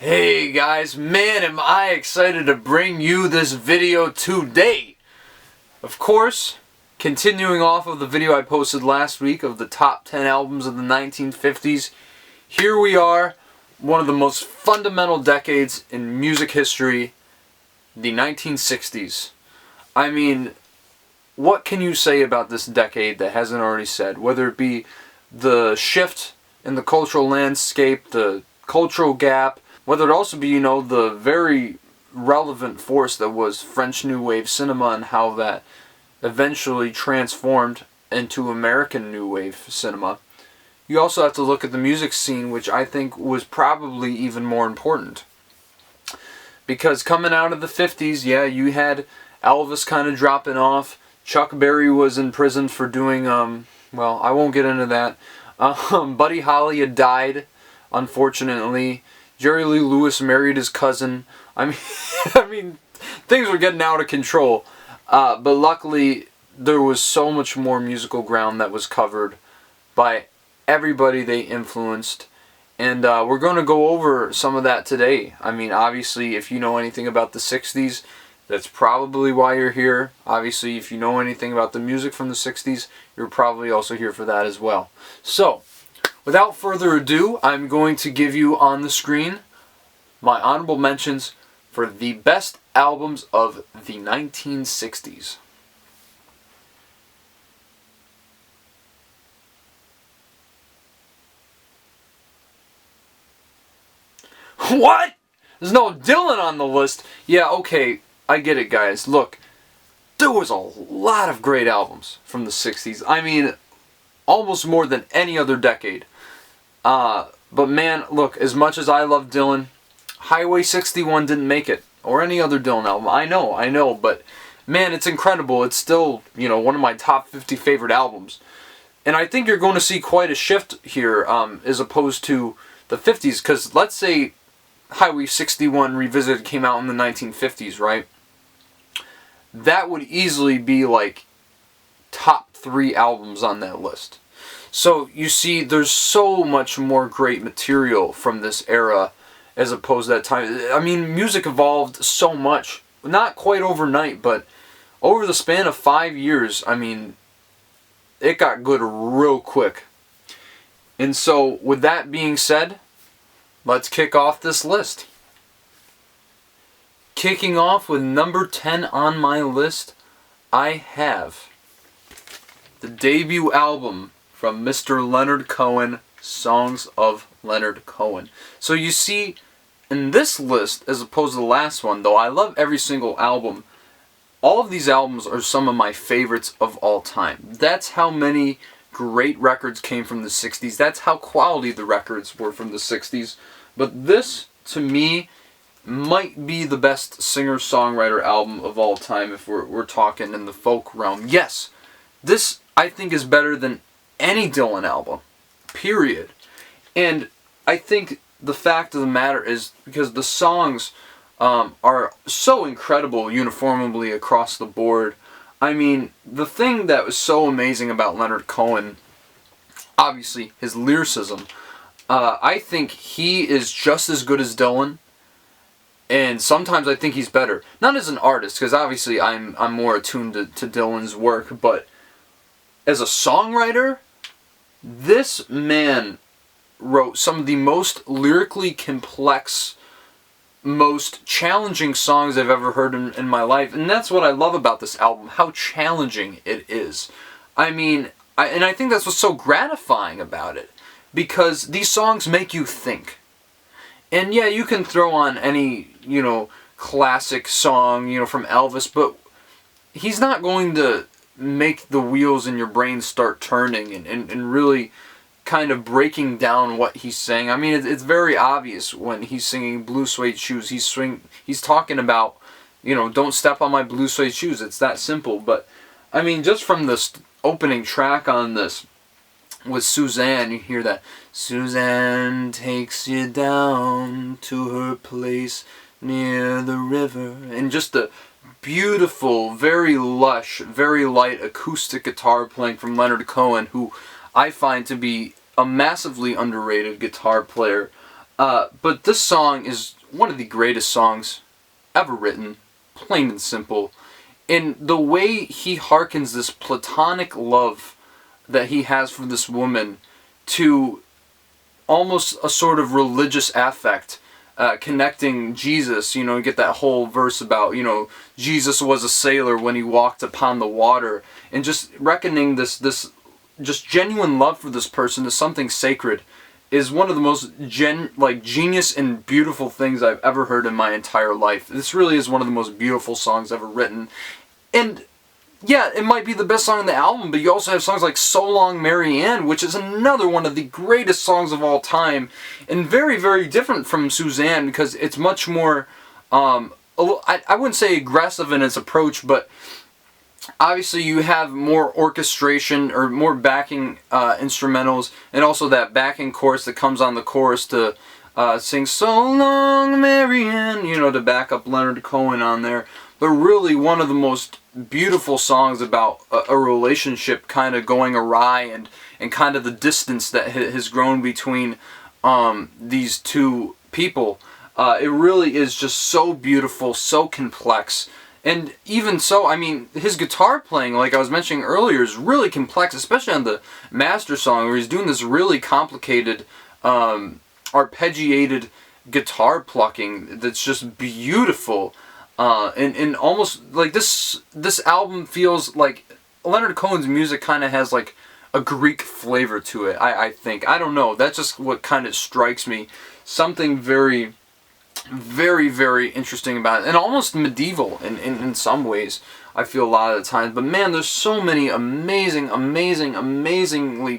Hey guys, man am I excited to bring you this video today. Of course, continuing off of the video I posted last week of the top 10 albums of the 1950s, here we are, one of the most fundamental decades in music history, the 1960s. I mean, what can you say about this decade that hasn't already said? Whether it be the shift in the cultural landscape, the cultural gap, whether it also be, the very relevant force that was French New Wave cinema and how that eventually transformed into American New Wave cinema. You also have to look at the music scene, which I think was probably even more important. Because coming out of the 50s, yeah, you had Elvis kind of dropping off. Chuck Berry was in prison for doing, well, I won't get into that. Buddy Holly had died, unfortunately. Jerry Lee Lewis married his cousin. I mean, things were getting out of control. But luckily, there was so much more musical ground that was covered by everybody they influenced. And we're going to go over some of that today. I mean, obviously, if you know anything about the 60s, that's probably why you're here. Obviously, if you know anything about the music from the 60s, you're probably also here for that as well. So, without further ado, I'm going to give you on the screen my honorable mentions for the best albums of the 1960s. What? There's no Dylan on the list. Yeah, okay, I get it, guys. Look, there was a lot of great albums from the 60s. I mean, almost more than any other decade. But man, look, as much as I love Dylan, Highway 61 didn't make it. Or any other Dylan album. I know, but man, it's incredible. It's still, one of my top 50 favorite albums. And I think you're going to see quite a shift here, as opposed to the 50s. Because let's say Highway 61 Revisited came out in the 1950s, right? That would easily be like top 3 albums on that list. So, you see, there's so much more great material from this era as opposed to that time. I mean, music evolved so much. Not quite overnight, but over the span of 5 years, I mean, it got good real quick. And so, with that being said, let's kick off this list. Kicking off with number 10 on my list, I have the debut album from Mr. Leonard Cohen, Songs of Leonard Cohen. So you see, in this list, as opposed to the last one, though I love every single album, all of these albums are some of my favorites of all time. That's how many great records came from the 60s. That's how quality the records were from the 60s. But this, to me, might be the best singer-songwriter album of all time if we're talking in the folk realm. Yes, this, I think, is better than any Dylan album, period. And I think the fact of the matter is because the songs are so incredible uniformly across the board. I mean, the thing that was so amazing about Leonard Cohen, obviously his lyricism, I think he is just as good as Dylan, and sometimes I think he's better. Not as an artist, because obviously I'm more attuned to Dylan's work, but as a songwriter, this man wrote some of the most lyrically complex, most challenging songs I've ever heard in my life. And that's what I love about this album, how challenging it is. I mean, I think that's what's so gratifying about it. Because these songs make you think. And yeah, you can throw on any, classic song, from Elvis, but he's not going to make the wheels in your brain start turning and really kind of breaking down what he's saying. I mean, it's very obvious when he's singing Blue Suede Shoes. He's talking about, don't step on my blue suede shoes. It's that simple. But, I mean, just from this opening track on this with Suzanne, you hear that, Suzanne takes you down to her place near the river. And just the beautiful, very lush, very light acoustic guitar playing from Leonard Cohen, who I find to be a massively underrated guitar player. But this song is one of the greatest songs ever written, plain and simple. And the way he hearkens this platonic love that he has for this woman to almost a sort of religious affect, connecting Jesus, you get that whole verse about, Jesus was a sailor when he walked upon the water, and just reckoning this just genuine love for this person as something sacred is one of the most genius and beautiful things I've ever heard in my entire life. This really is one of the most beautiful songs ever written. And yeah, it might be the best song on the album, but you also have songs like So Long Mary Ann, which is another one of the greatest songs of all time, and very, very different from Suzanne, because it's much more, I wouldn't say aggressive in its approach, but obviously you have more orchestration or more backing instrumentals, and also that backing chorus that comes on the chorus to sing So Long Mary Ann, to back up Leonard Cohen on there. But really one of the most beautiful songs about a relationship kind of going awry, and kind of the distance that has grown between these two people. It really is just so beautiful, so complex. And even so, I mean, his guitar playing, like I was mentioning earlier, is really complex, especially on the master song, where he's doing this really complicated, arpeggiated guitar plucking that's just beautiful. And almost like this album feels like Leonard Cohen's music kind of has like a Greek flavor to it, I think. I don't know, that's just what kind of strikes me. Something very, very, very interesting about it, and almost medieval in some ways, I feel a lot of the times. But man, there's so many amazingly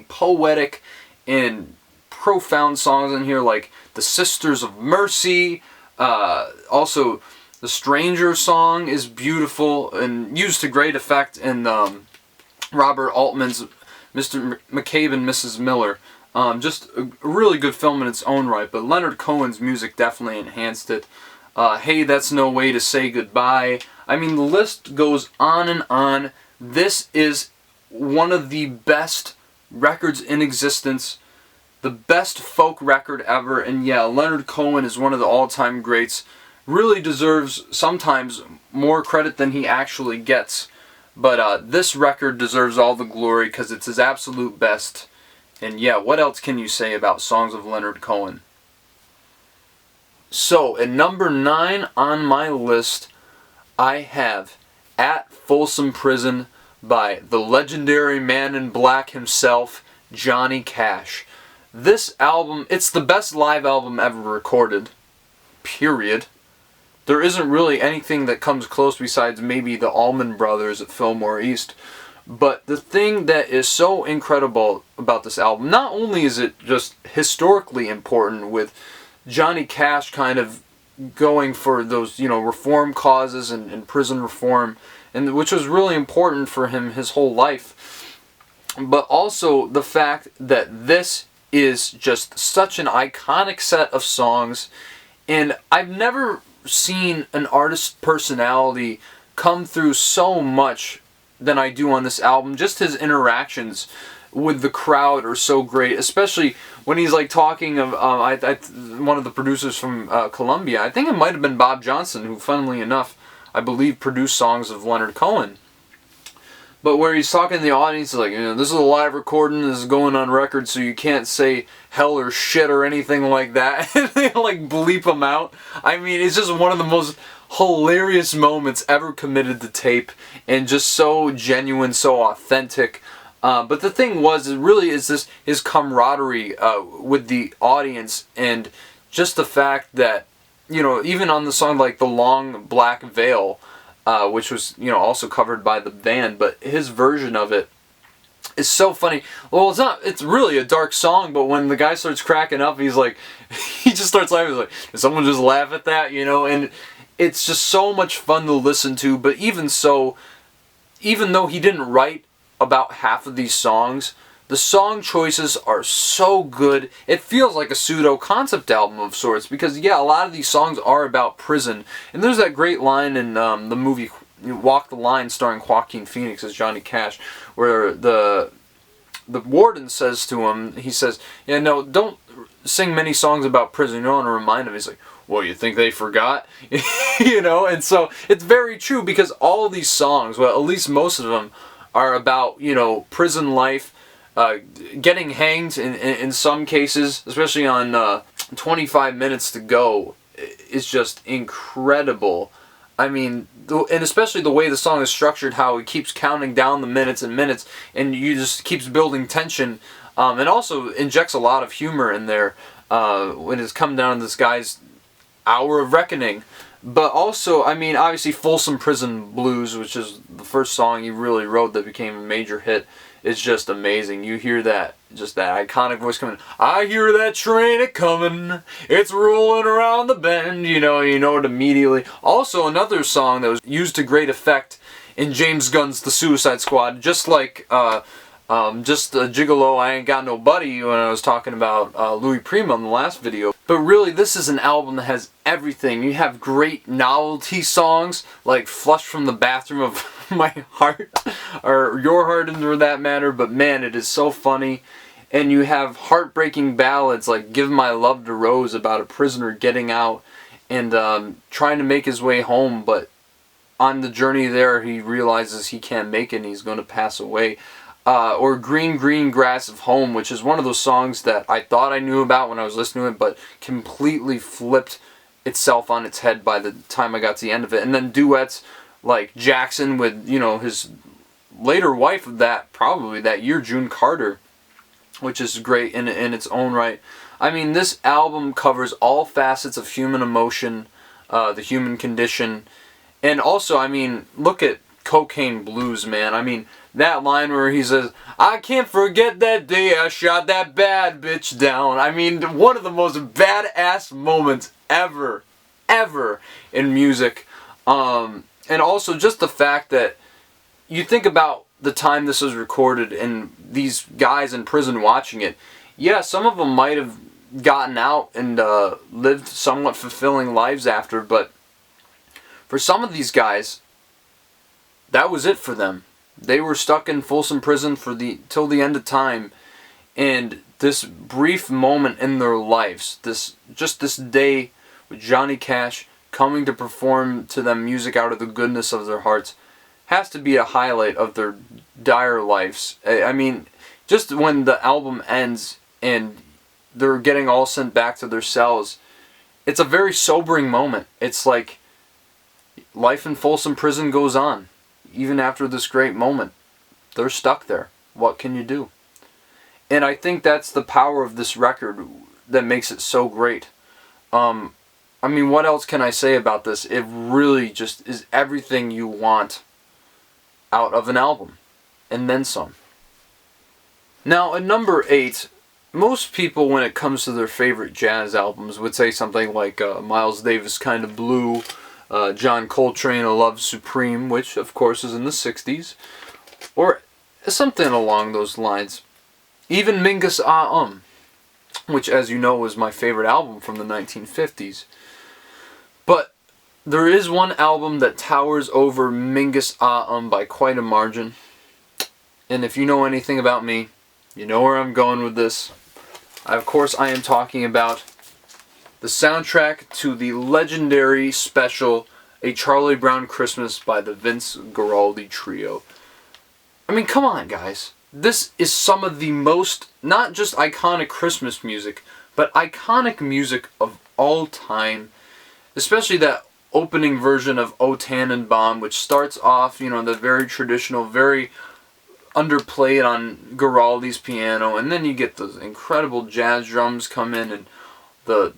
poetic and profound songs in here, like The Sisters of Mercy, also the Stranger song is beautiful and used to great effect in Robert Altman's Mr. McCabe and Mrs. Miller. Just a really good film in its own right, but Leonard Cohen's music definitely enhanced it. Hey, That's No Way to Say Goodbye. I mean, the list goes on and on. This is one of the best records in existence, the best folk record ever, and yeah, Leonard Cohen is one of the all-time greats. Really deserves sometimes more credit than he actually gets. But this record deserves all the glory because it's his absolute best. And yeah, what else can you say about songs of Leonard Cohen? So, at number 9 on my list, I have At Folsom Prison by the legendary Man in Black himself, Johnny Cash. This album, it's the best live album ever recorded. Period. There isn't really anything that comes close besides maybe the Allman Brothers at Fillmore East. But the thing that is so incredible about this album, not only is it just historically important, with Johnny Cash kind of going for those, reform causes and prison reform, and which was really important for him his whole life, but also the fact that this is just such an iconic set of songs, and I've never seen an artist's personality come through so much than I do on this album. Just his interactions with the crowd are so great, especially when he's like talking of one of the producers from Columbia. I think it might have been Bob Johnson, who, funnily enough, I believe produced songs of Leonard Cohen. But where he's talking to the audience, he's like, this is a live recording, this is going on record, so you can't say hell or shit or anything like that. And they like bleep him out. I mean, it's just one of the most hilarious moments ever committed to tape, and just so genuine, so authentic. But the thing was, it really is this his camaraderie with the audience, and just the fact that, even on the song like The Long Black Veil, which was, also covered by the band, but his version of it is so funny. Well, it's really a dark song, but when the guy starts cracking up, he's like, he just starts laughing. He's like, did someone just laugh at that, and it's just so much fun to listen to. But even so, even though he didn't write about half of these songs, the song choices are so good. It feels like a pseudo-concept album of sorts, because yeah, a lot of these songs are about prison. And there's that great line in the movie Walk the Line, starring Joaquin Phoenix as Johnny Cash, where the the warden says to him, he says, yeah, no, don't sing many songs about prison. You don't want to remind them. He's like, well, you think they forgot? You know, and so it's very true, because all these songs, well, at least most of them, are about, you know, prison life, getting hanged in some cases, especially on 25 Minutes to Go. Is just incredible. I mean, and especially the way the song is structured, how it keeps counting down the minutes and minutes, and you just keeps building tension, and also injects a lot of humor in there when it's come down to this guy's hour of reckoning. But also, I mean, obviously Folsom Prison Blues, which is the first song he really wrote that became a major hit, is just amazing. You hear that, just that iconic voice coming, I hear that train a-coming, it's rolling around the bend, you know it immediately. Also, another song that was used to great effect in James Gunn's The Suicide Squad, just like just Gigolo, I Ain't Got No Buddy, when I was talking about Louis Prima in the last video. But really, this is an album that has everything. You have great novelty songs, like Flush from the Bathroom of My Heart, or Your Heart for that matter, but man, it is so funny. And you have heartbreaking ballads like Give My Love to Rose, about a prisoner getting out and trying to make his way home, but on the journey there he realizes he can't make it and he's going to pass away. Or Green Green Grass of Home, which is one of those songs that I thought I knew about when I was listening to it, but completely flipped itself on its head by the time I got to the end of it. And then duets like Jackson with, you know, his later wife of that, probably that year, June Carter, which is great in its own right. I mean, this album covers all facets of human emotion, the human condition, and also, I mean, look at Cocaine Blues, man. I mean, that line where he says, I can't forget that day I shot that bad bitch down. I mean, one of the most badass moments ever in music. And also just the fact that you think about the time this was recorded and these guys in prison watching it. Yeah, some of them might have gotten out and lived somewhat fulfilling lives after, but for some of these guys, that was it for them. They were stuck in Folsom Prison for till the end of time, and this brief moment in their lives, this day with Johnny Cash coming to perform to them music out of the goodness of their hearts, has to be a highlight of their dire lives. I mean, just when the album ends and they're getting all sent back to their cells, it's a very sobering moment. It's like life in Folsom Prison goes on. Even after this great moment, they're stuck there. What can you do? And I think that's the power of this record that makes it so great. I mean, what else can I say about this? It really just is everything you want out of an album, and then some. Now, at number 8, most people, when it comes to their favorite jazz albums, would say something like Miles Davis Kind of Blue, John Coltrane, A Love Supreme, which of course is in the 60s, or something along those lines. Even Mingus which, as you know, was my favorite album from the 1950s. But there is one album that towers over Mingus by quite a margin. And if you know anything about me, you know where I'm going with this. Of course, I am talking about the soundtrack to the legendary special A Charlie Brown Christmas by the Vince Guaraldi Trio. I mean, come on, guys. This is some of the most, not just iconic Christmas music, but iconic music of all time. Especially that opening version of O Tannenbaum, which starts off, you know, the very traditional, very underplayed on Guaraldi's piano, and then you get those incredible jazz drums come in, and the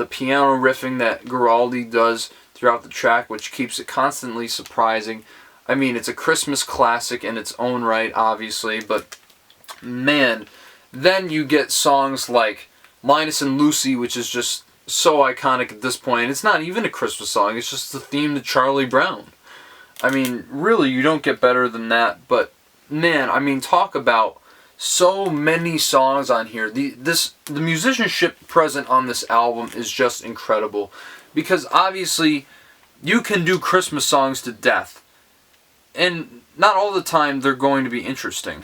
piano riffing that Guaraldi does throughout the track, which keeps it constantly surprising. I mean, it's a Christmas classic in its own right, obviously, but man, then you get songs like Linus and Lucy, which is just so iconic at this point. It's not even a Christmas song, it's just the theme to Charlie Brown. I mean, really, you don't get better than that, but man, I mean, talk about so many songs on here. The musicianship present on this album is just incredible, because obviously you can do Christmas songs to death, and not all the time they're going to be interesting.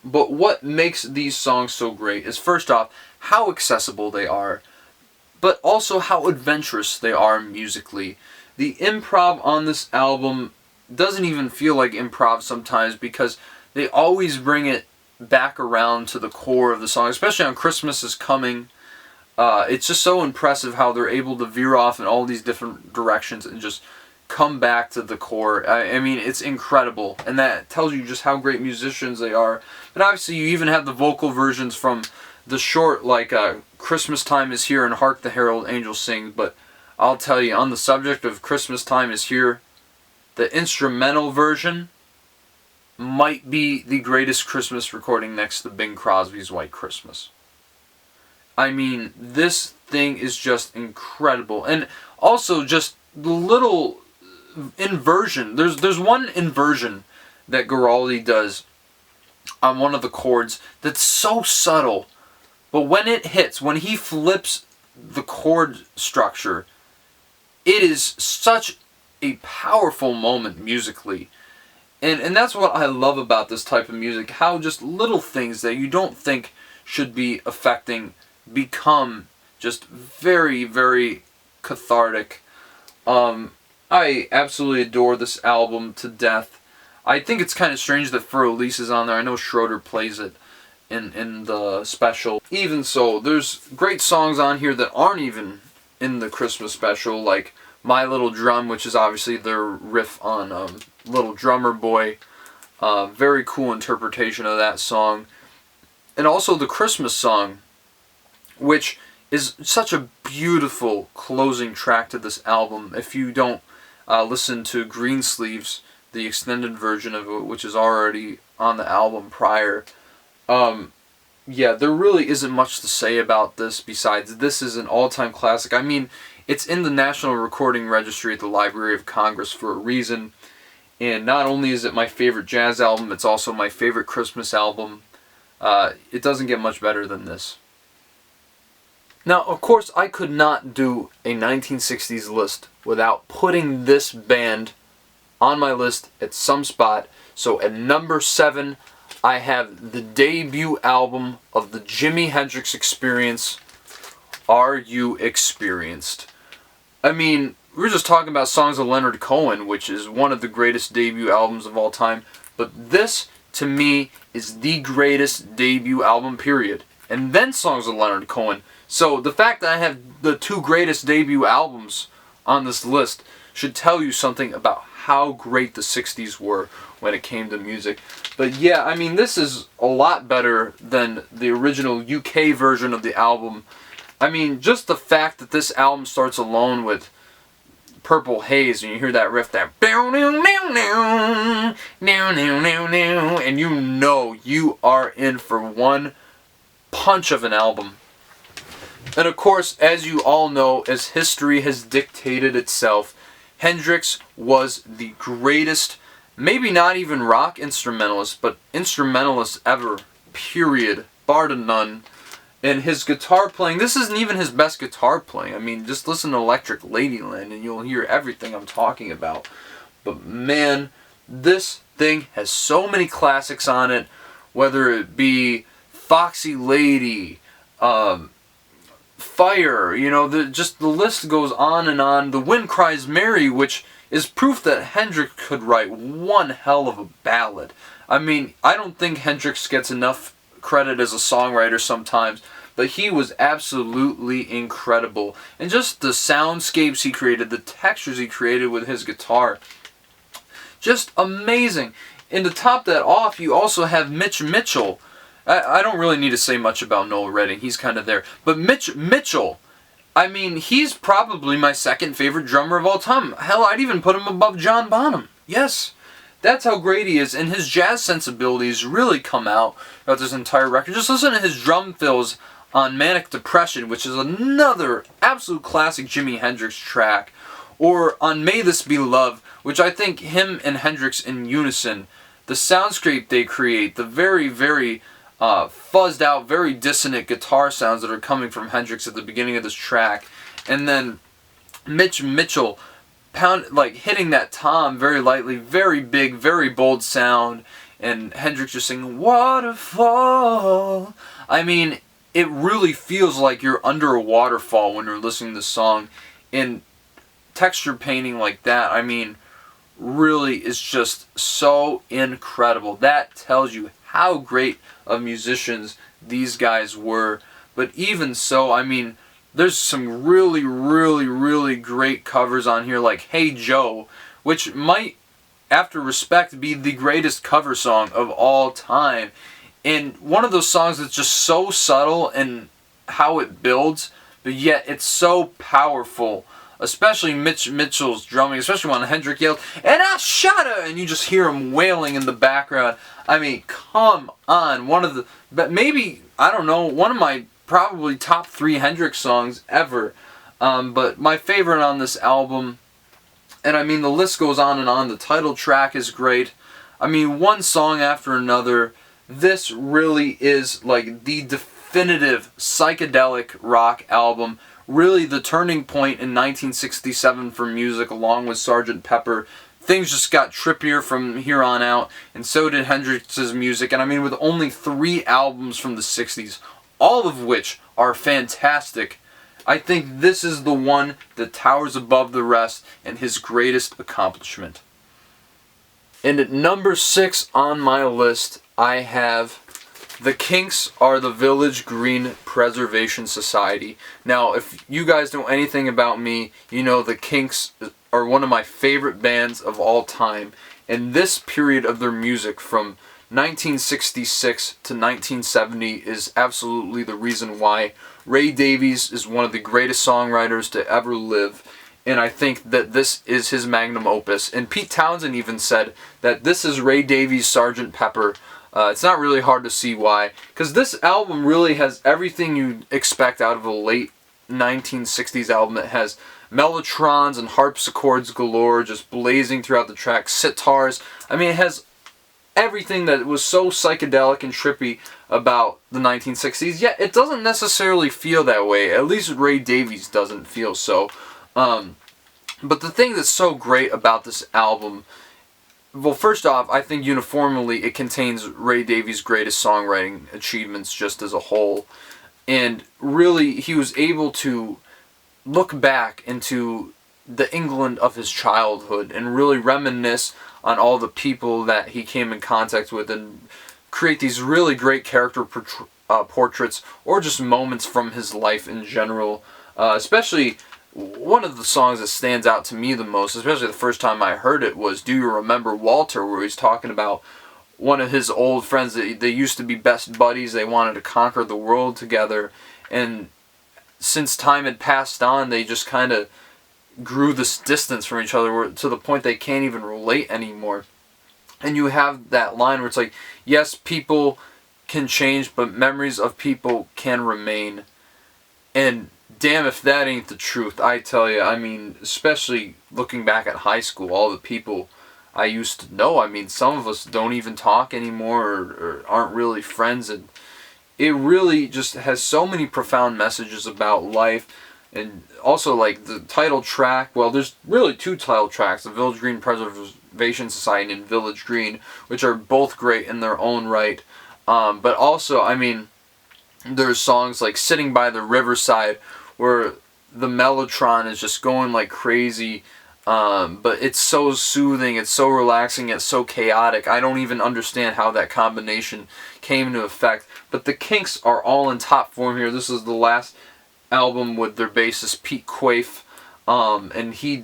But what makes these songs so great is, first off, how accessible they are, but also how adventurous they are musically. The improv on this album doesn't even feel like improv sometimes, because they always bring it back around to the core of the song, especially on Christmas is Coming. It's just so impressive how they're able to veer off in all these different directions and just come back to the core. I mean, it's incredible, and that tells you just how great musicians they are. But obviously you even have the vocal versions from the short, like Christmas Time Is Here and Hark the Herald Angels Sing. But I'll tell you, on the subject of Christmas Time Is Here, the instrumental version might be the greatest Christmas recording next to Bing Crosby's White Christmas. I mean, this thing is just incredible. And also just the little inversion. There's one inversion that Guaraldi does on one of the chords that's so subtle. But when it hits, when he flips the chord structure, it is such a powerful moment musically. And that's what I love about this type of music. How just little things that you don't think should be affecting become just very, very cathartic. I absolutely adore this album to death. I think it's kind of strange that Fur Elise is on there. I know Schroeder plays it in the special. Even so, there's great songs on here that aren't even in the Christmas special, like My Little Drum, which is obviously their riff on Little Drummer Boy. Very cool interpretation of that song. And also the Christmas song, which is such a beautiful closing track to this album. If you don't listen to Greensleeves, the extended version of it, which is already on the album prior, yeah, there really isn't much to say about this besides this is an all-time classic. I mean, it's in the National Recording Registry at the Library of Congress for a reason. And not only is it my favorite jazz album, it's also my favorite Christmas album. It doesn't get much better than this. Now, of course, I could not do a 1960s list without putting this band on my list at some spot. So at number 7, I have the debut album of the Jimi Hendrix Experience, Are You Experienced? I mean, we were just talking about songs of Leonard Cohen, which is one of the greatest debut albums of all time. But this, to me, is the greatest debut album, period. And then songs of Leonard Cohen. So the fact that I have the 2 greatest debut albums on this list should tell you something about how great the 60s were when it came to music. But yeah, I mean, this is a lot better than the original UK version of the album. I mean, just the fact that this album starts alone with Purple Haze, and you hear that riff, that and you know you are in for one punch of an album. And of course, as you all know, as history has dictated itself, Hendrix was the greatest, maybe not even rock instrumentalist, but instrumentalist ever, period, bar to none. And his guitar playing, this isn't even his best guitar playing. I mean, just listen to Electric Ladyland and you'll hear everything I'm talking about. But man, this thing has so many classics on it, whether it be Foxy Lady, Fire, you know, just the list goes on and on. The Wind Cries Mary, which is proof that Hendrix could write one hell of a ballad. I mean, I don't think Hendrix gets enough credit as a songwriter sometimes, but he was absolutely incredible. And just the soundscapes he created, the textures he created with his guitar, just amazing. And to top that off, you also have Mitch Mitchell. I don't really need to say much about Noel Redding. He's kind of there. But Mitch Mitchell, I mean, he's probably my second favorite drummer of all time. Hell, I'd even put him above John Bonham. Yes, that's how great he is. And his jazz sensibilities really come out throughout this entire record. Just listen to his drum fills on Manic Depression, which is another absolute classic Jimi Hendrix track. Or on May This Be Love, which I think him and Hendrix in unison, the soundscape they create, the very, very fuzzed out, very dissonant guitar sounds that are coming from Hendrix at the beginning of this track, and then Mitch Mitchell hitting that tom very lightly, very big, very bold sound, and Hendrix just singing waterfall. I mean, it really feels like you're under a waterfall when you're listening to the song, and texture painting like that, I mean, really is just so incredible. That tells you how great of musicians these guys were. But even so, I mean, there's some really, really, really great covers on here, like Hey Joe, which might, after Respect, be the greatest cover song of all time. And one of those songs that's just so subtle in how it builds, but yet it's so powerful. Especially Mitch Mitchell's drumming, especially when Hendrix yelled, "And I shot her!" and you just hear him wailing in the background. I mean, come on. But maybe, I don't know, one of my probably top 3 Hendrix songs ever. But my favorite on this album, and I mean, the list goes on and on. The title track is great. I mean, one song after another. This really is like the definitive psychedelic rock album. Really the turning point in 1967 for music, along with Sgt. Pepper. Things just got trippier from here on out, and so did Hendrix's music. And I mean, with only 3 albums from the 60s, all of which are fantastic, I think this is the one that towers above the rest and his greatest accomplishment. And at number 6 on my list, I have The Kinks Are the Village Green Preservation Society. Now, if you guys know anything about me, you know the Kinks are one of my favorite bands of all time. And this period of their music from 1966 to 1970 is absolutely the reason why Ray Davies is one of the greatest songwriters to ever live. And I think that this is his magnum opus. And Pete Townsend even said that this is Ray Davies' Sgt. Pepper. It's not really hard to see why, because this album really has everything you'd expect out of a late 1960s album. It has mellotrons and harpsichords galore just blazing throughout the track, sitars. I mean, it has everything that was so psychedelic and trippy about the 1960s, yet it doesn't necessarily feel that way. At least Ray Davies doesn't feel so. But the thing that's so great about this album, well, first off, I think uniformly it contains Ray Davies' greatest songwriting achievements just as a whole. And really, he was able to look back into the England of his childhood and really reminisce on all the people that he came in contact with and create these really great character portraits or just moments from his life in general. Especially one of the songs that stands out to me the most, especially the first time I heard it, was Do You Remember Walter, where he's talking about one of his old friends that they used to be best buddies. They wanted to conquer the world together, and since time had passed on, they just kind of grew this distance from each other to the point they can't even relate anymore. And you have that line where it's like, yes, people can change, but memories of people can remain. And damn if that ain't the truth, I tell you. I mean, especially looking back at high school, all the people I used to know, I mean, some of us don't even talk anymore or aren't really friends, and it really just has so many profound messages about life. And also, like, the title track, well, there's really 2 title tracks, the Village Green Preservation Society and Village Green, which are both great in their own right. But also, I mean, there's songs like Sitting by the Riverside, where the mellotron is just going like crazy, but it's so soothing, it's so relaxing, it's so chaotic. I don't even understand how that combination came into effect. But the Kinks are all in top form here. This is the last album with their bassist Pete Quaife, and he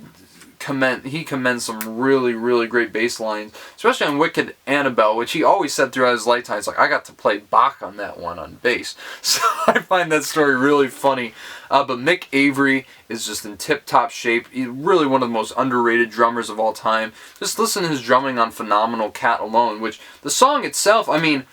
commends some really, really great bass lines, especially on Wicked Annabelle, which he always said throughout his lifetime. It's like, I got to play Bach on that one on bass. So I find that story really funny. But Mick Avery is just in tip-top shape. He's really one of the most underrated drummers of all time. Just listen to his drumming on Phenomenal Cat alone, which the song itself, I mean,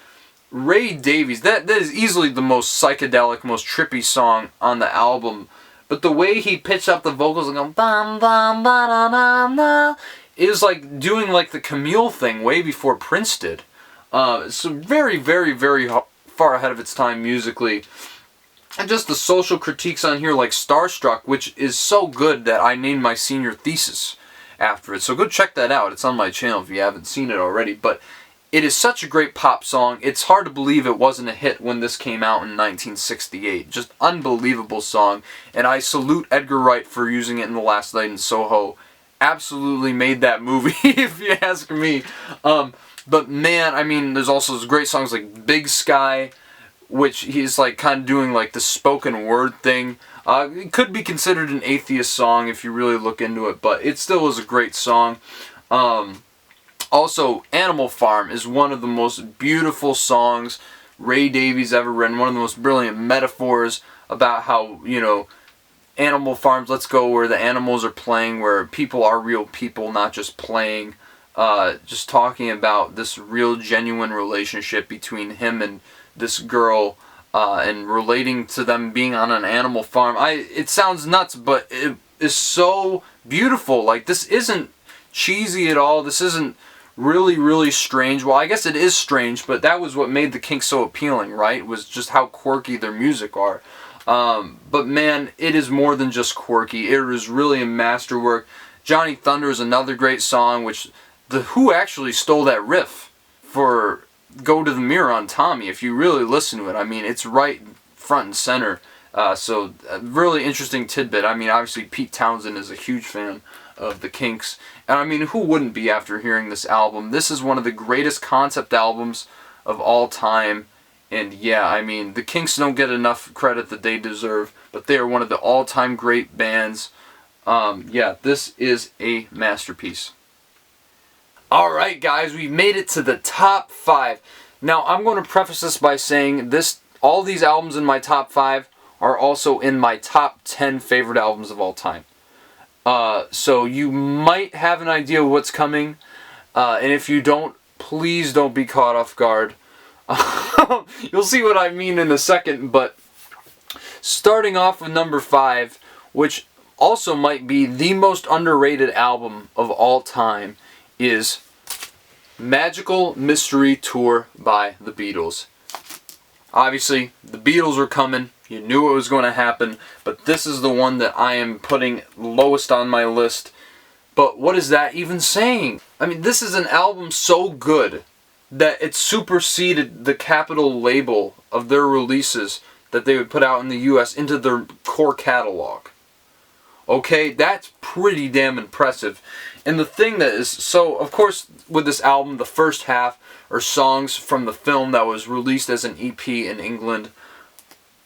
Ray Davies, that is easily the most psychedelic, most trippy song on the album. But the way he pitched up the vocals and going bam bam ba da da da, is like doing like the Camille thing way before Prince did. It's very, very, very far ahead of its time musically. And just the social critiques on here, like Starstruck, which is so good that I named my senior thesis after it. So go check that out. It's on my channel if you haven't seen it already. But It is such a great pop song. It's hard to believe it wasn't a hit when this came out in 1968. Just unbelievable song. And I salute Edgar Wright for using it in The Last Night in Soho. Absolutely made that movie, if you ask me. But man, I mean, there's also those great songs like Big Sky, which he's like kind of doing like the spoken word thing. It could be considered an atheist song if you really look into it, but it still is a great song. Also, Animal Farm is one of the most beautiful songs Ray Davies ever written. One of the most brilliant metaphors about how, you know, animal farms, let's go where the animals are playing, where people are real people, not just playing. Just talking about this real, genuine relationship between him and this girl, and relating to them being on an animal farm. It sounds nuts, but it is so beautiful. Like, this isn't cheesy at all. This isn't really, really strange. Well, I guess it is strange, but that was what made the Kinks so appealing, right? Was just how quirky their music are. But man, it is more than just quirky. It is really a masterwork. Johnny Thunder is another great song, which The Who actually stole that riff for Go to the Mirror on Tommy. If you really listen to it, I mean, it's right front and center. So a really interesting tidbit. I mean, obviously Pete Townsend is a huge fan of the Kinks. And I mean, who wouldn't be after hearing this album? This is one of the greatest concept albums of all time. And yeah, I mean, the Kinks don't get enough credit that they deserve, but they are one of the all-time great bands. Yeah, this is a masterpiece. Alright guys, we've made it to the top 5. Now, I'm going to preface this by saying all these albums in my top 5 are also in my top 10 favorite albums of all time. So you might have an idea of what's coming, and if you don't, please don't be caught off guard. You'll see what I mean in a second, but starting off with number 5, which also might be the most underrated album of all time, is Magical Mystery Tour by the Beatles. Obviously, the Beatles were coming. You knew it was going to happen, but this is the one that I am putting lowest on my list. But what is that even saying? I mean, this is an album so good that it superseded the Capitol label of their releases that they would put out in the US into their core catalog. Okay, that's pretty damn impressive. And the thing that is, so of course with this album, the first half are songs from the film that was released as an EP in England,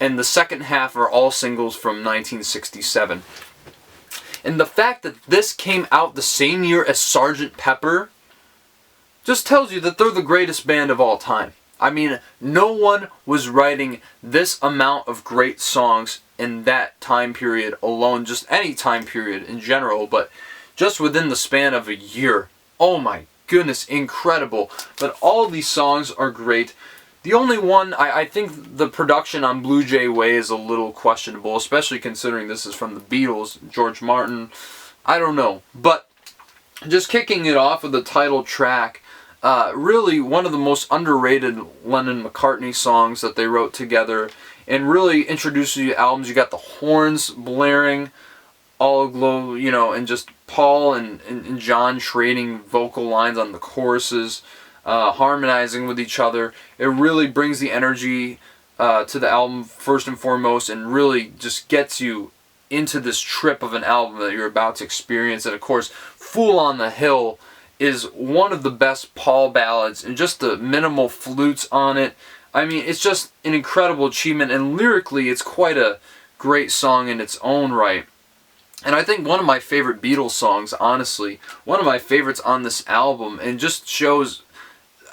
and the second half are all singles from 1967. And the fact that this came out the same year as Sgt. Pepper just tells you that they're the greatest band of all time. I mean, no one was writing this amount of great songs in that time period alone, just any time period in general, but just within the span of a year. Oh my goodness, incredible. But all these songs are great. The only one, I think the production on Blue Jay Way is a little questionable, especially considering this is from the Beatles, George Martin. I don't know. But just kicking it off with the title track, really one of the most underrated Lennon-McCartney songs that they wrote together, and really introduces you to albums. You got the horns blaring all aglow, you know, and just Paul and John trading vocal lines on the choruses, harmonizing with each other. It really brings the energy to the album first and foremost, and really just gets you into this trip of an album that you're about to experience. And of course, Fool on the Hill is one of the best Paul ballads, and just the minimal flutes on it. I mean, it's just an incredible achievement, and lyrically it's quite a great song in its own right. And I think one of my favorite Beatles songs, honestly, one of my favorites on this album, and just shows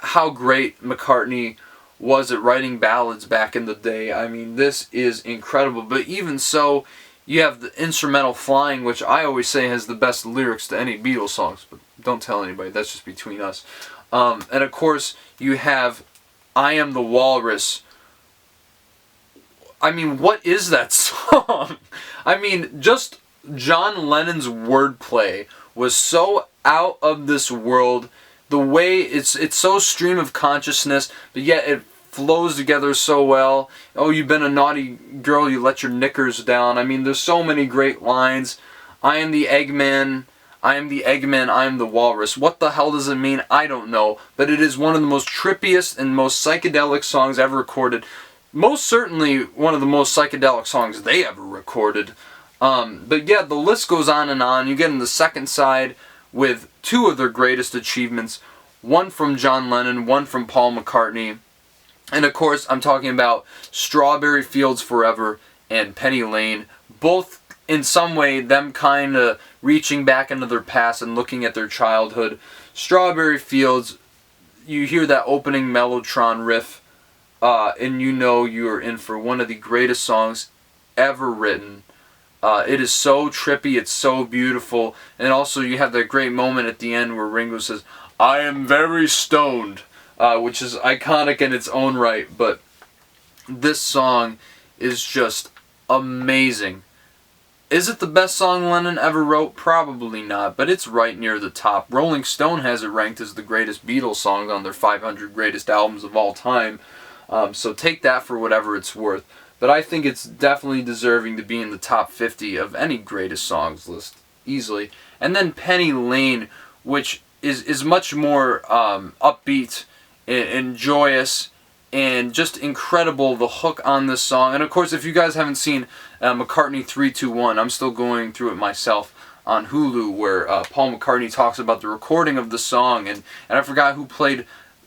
how great McCartney was at writing ballads back in the day. I mean, this is incredible. But even so, you have the instrumental Flying, which I always say has the best lyrics to any Beatles songs, but don't tell anybody, that's just between us. And of course, you have I Am the Walrus. I mean, what is that song? I mean, just John Lennon's wordplay was so out of this world. The way it's so stream of consciousness, but yet it flows together so well. Oh, you've been a naughty girl, you let your knickers down. I mean, there's so many great lines. I am the Eggman. I am the Eggman, I am the Walrus. What the hell does it mean? I don't know. But it is one of the most trippiest and most psychedelic songs ever recorded. Most certainly one of the most psychedelic songs they ever recorded. But yeah, the list goes on and on. You get in the second side with two of their greatest achievements. One from John Lennon, one from Paul McCartney. And of course, I'm talking about Strawberry Fields Forever and Penny Lane. Both, in some way, them kind of reaching back into their past and looking at their childhood. Strawberry Fields, you hear that opening Mellotron riff, and you know you're in for one of the greatest songs ever written. It is so trippy, it's so beautiful, and also you have that great moment at the end where Ringo says, "I am very stoned," which is iconic in its own right, but this song is just amazing. Is it the best song Lennon ever wrote? Probably not, but it's right near the top. Rolling Stone has it ranked as the greatest Beatles song on their 500 greatest albums of all time, so take that for whatever it's worth. But I think it's definitely deserving to be in the top 50 of any greatest songs list, easily. And then Penny Lane, which is much more upbeat and joyous and just incredible, the hook on this song. And of course, if you guys haven't seen McCartney 321, I'm still going through it myself on Hulu, where Paul McCartney talks about the recording of the song, and I forgot who played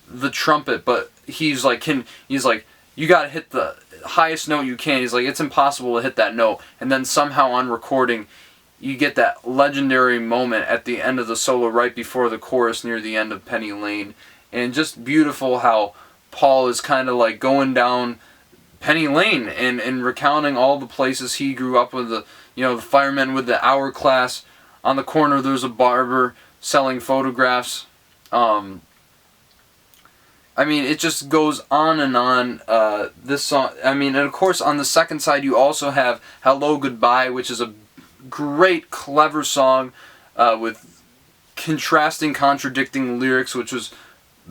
the trumpet, but he's like, you gotta hit the highest note you can. He's like, it's impossible to hit that note. And then somehow on recording, you get that legendary moment at the end of the solo, right before the chorus near the end of Penny Lane. And just beautiful how Paul is kind of like going down Penny Lane and recounting all the places he grew up with, the firemen with the hourglass. On the corner there's a barber selling photographs. I mean, it just goes on and on, this song. I mean, and of course on the second side you also have Hello Goodbye, which is a great, clever song with contrasting, contradicting lyrics, which was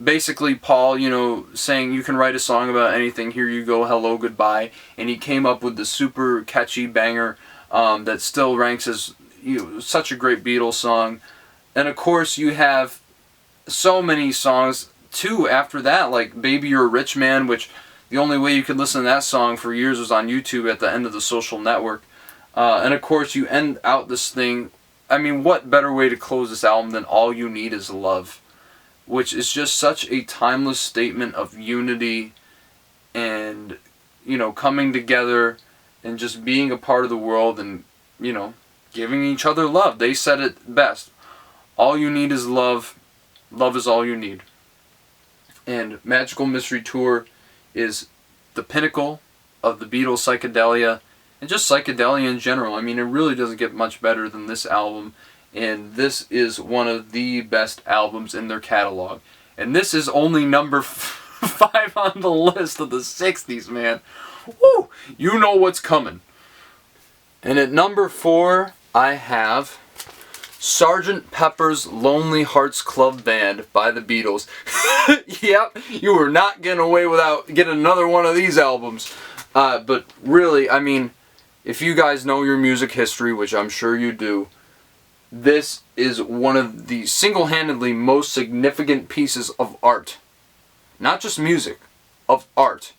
basically Paul, saying you can write a song about anything, here you go, hello, goodbye. And he came up with the super catchy banger that still ranks as such a great Beatles song. And of course you have so many songs too after that, like Baby You're a Rich Man, which the only way you could listen to that song for years was on YouTube at the end of The Social Network. And of course you end out this thing, I mean, what better way to close this album than All You Need Is Love, which is just such a timeless statement of unity and, coming together and just being a part of the world and, giving each other love. They said it best. All you need is love. Love is all you need. And Magical Mystery Tour is the pinnacle of the Beatles psychedelia and just psychedelia in general. I mean, it really doesn't get much better than this album. And this is one of the best albums in their catalog. And this is only number 5 on the list of the 60s, man. Woo! You know what's coming. And at number 4, I have Sgt. Pepper's Lonely Hearts Club Band by the Beatles. Yep, you were not getting away without getting another one of these albums. But really, I mean, if you guys know your music history, which I'm sure you do, this is one of the single-handedly most significant pieces of art, not just music, of art,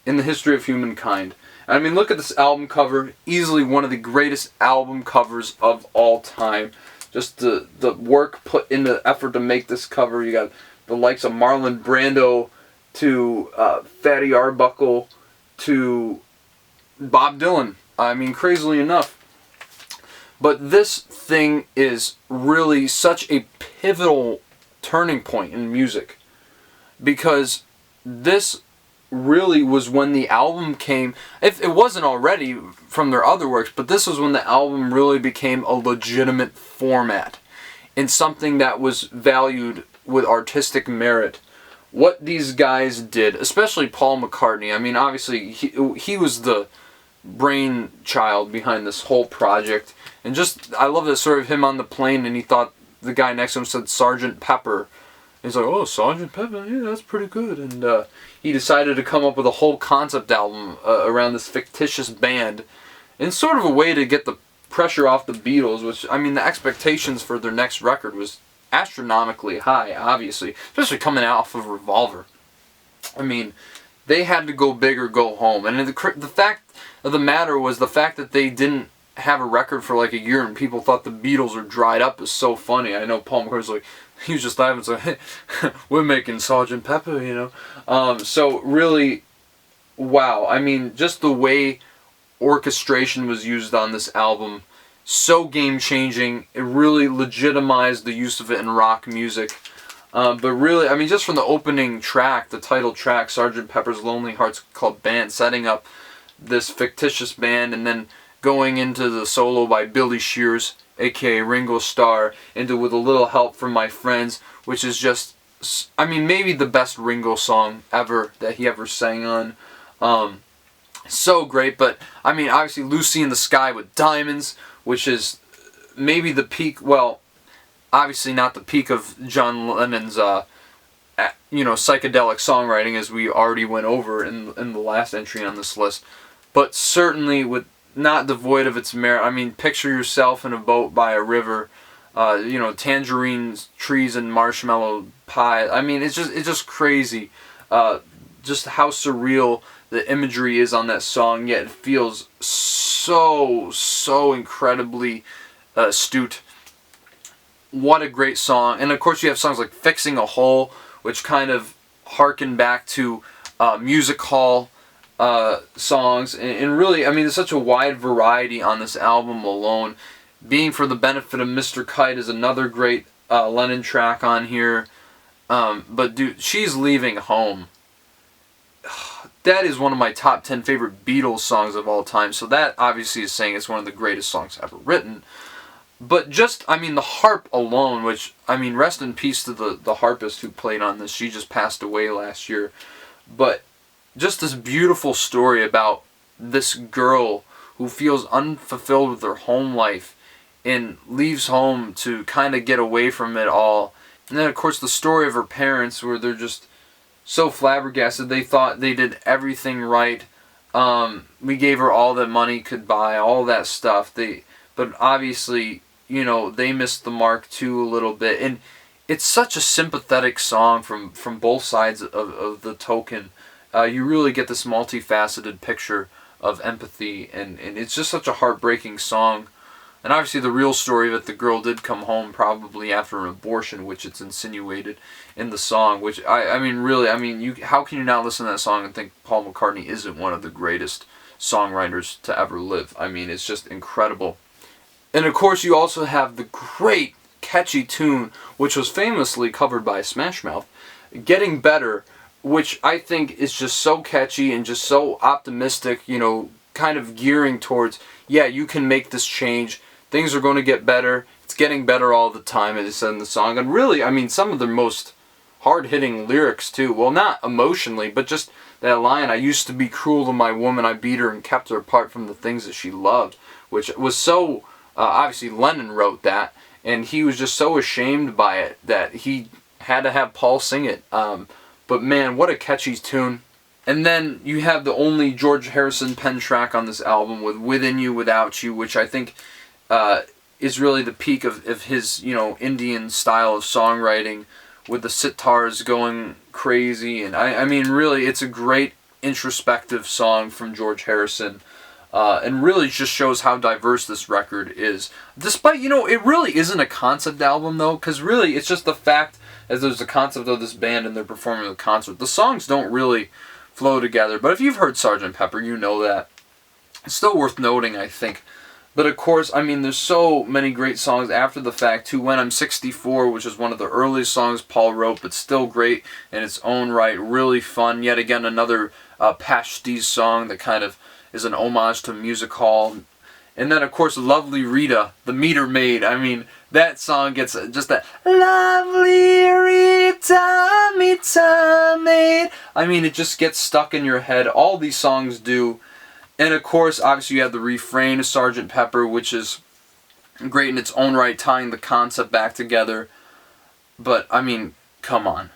in the history of humankind. I mean, look at this album cover, easily one of the greatest album covers of all time. Just the work put into the effort to make this cover. You got the likes of Marlon Brando to Fatty Arbuckle to Bob Dylan. I mean, crazily enough. But this thing is really such a pivotal turning point in music, because this really was when the album came, if it wasn't already from their other works, but this was when the album really became a legitimate format and something that was valued with artistic merit. What these guys did, especially Paul McCartney, I mean, obviously he was the brainchild behind this whole project. And just, I love the story of him on the plane, and he thought the guy next to him said Sgt. Pepper. He's like, oh, Sgt. Pepper, yeah, that's pretty good. And he decided to come up with a whole concept album around this fictitious band, in sort of a way to get the pressure off the Beatles, which, I mean, the expectations for their next record was astronomically high, obviously, especially coming off of Revolver. I mean, they had to go big or go home. And the fact of the matter was the fact that they didn't have a record for like a year and people thought the Beatles were dried up is so funny. I know Paul McCartney's like, he was just laughing, so hey, we're making Sgt. Pepper, you know. So really, wow. I mean, just the way orchestration was used on this album, so game-changing. It really legitimized the use of it in rock music. But really, I mean, just from the opening track, the title track, Sgt. Pepper's Lonely Hearts Club Band, setting up this fictitious band, and then going into the solo by Billy Shears, aka Ringo Starr, into With a Little Help from My Friends, which is just, I mean, maybe the best Ringo song ever that he ever sang on. So great, but I mean, obviously Lucy in the Sky with Diamonds, which is maybe the peak, well, obviously not the peak of John Lennon's, psychedelic songwriting, as we already went over in the last entry on this list, but certainly with not devoid of its merit. I mean, picture yourself in a boat by a river, tangerines, trees, and marshmallow pie. I mean, it's just crazy, just how surreal the imagery is on that song. Yet it feels so incredibly astute. What a great song! And of course, you have songs like "Fixing a Hole," which kind of harken back to music hall songs, and really, I mean, there's such a wide variety on this album alone. Being for the Benefit of Mr. Kite is another great Lennon track on here. But dude, She's Leaving Home, that is one of my top 10 favorite Beatles songs of all time, so that obviously is saying it's one of the greatest songs ever written. But just, I mean, the harp alone, which, I mean, rest in peace to the harpist who played on this. She just passed away last year. But just this beautiful story about this girl who feels unfulfilled with her home life and leaves home to kind of get away from it all. And then, of course, the story of her parents, where they're just so flabbergasted. They thought they did everything right. We gave her all that money could buy, all that stuff. But obviously, they missed the mark too a little bit. And it's such a sympathetic song from both sides of the token. You really get this multifaceted picture of empathy, and it's just such a heartbreaking song. And obviously the real story of it, the girl did come home probably after an abortion, which it's insinuated in the song, which, how can you not listen to that song and think Paul McCartney isn't one of the greatest songwriters to ever live? I mean, it's just incredible. And of course you also have the great, catchy tune, which was famously covered by Smash Mouth, Getting Better, which I think is just so catchy and just so optimistic, kind of gearing towards, yeah, you can make this change. Things are going to get better. It's getting better all the time, as it said in the song. And really, I mean, some of the most hard-hitting lyrics, too. Well, not emotionally, but just that line, I used to be cruel to my woman, I beat her and kept her apart from the things that she loved, which was so, obviously Lennon wrote that, and he was just so ashamed by it that he had to have Paul sing it. But man, what a catchy tune. And then you have the only George Harrison pen track on this album with Within You, Without You, which I think is really the peak of his, Indian style of songwriting, with the sitars going crazy. And I mean, really, it's a great introspective song from George Harrison. And really just shows how diverse this record is. Despite, it really isn't a concept album, though, because really it's just the fact as there's a concept of this band and they're performing the concert. The songs don't really flow together, but if you've heard Sgt. Pepper, you know that. It's still worth noting, I think. But of course, I mean, there's so many great songs after the fact, too. When I'm 64, which is one of the earliest songs Paul wrote, but still great in its own right, really fun. Yet again, another pastiche song that kind of is an homage to music hall. And then, of course, Lovely Rita, the meter maid. I mean, that song gets just that Lovely Rita, meter maid. I mean, it just gets stuck in your head. All these songs do. And, of course, obviously you have the refrain of Sgt. Pepper, which is great in its own right, tying the concept back together. But, I mean, come on.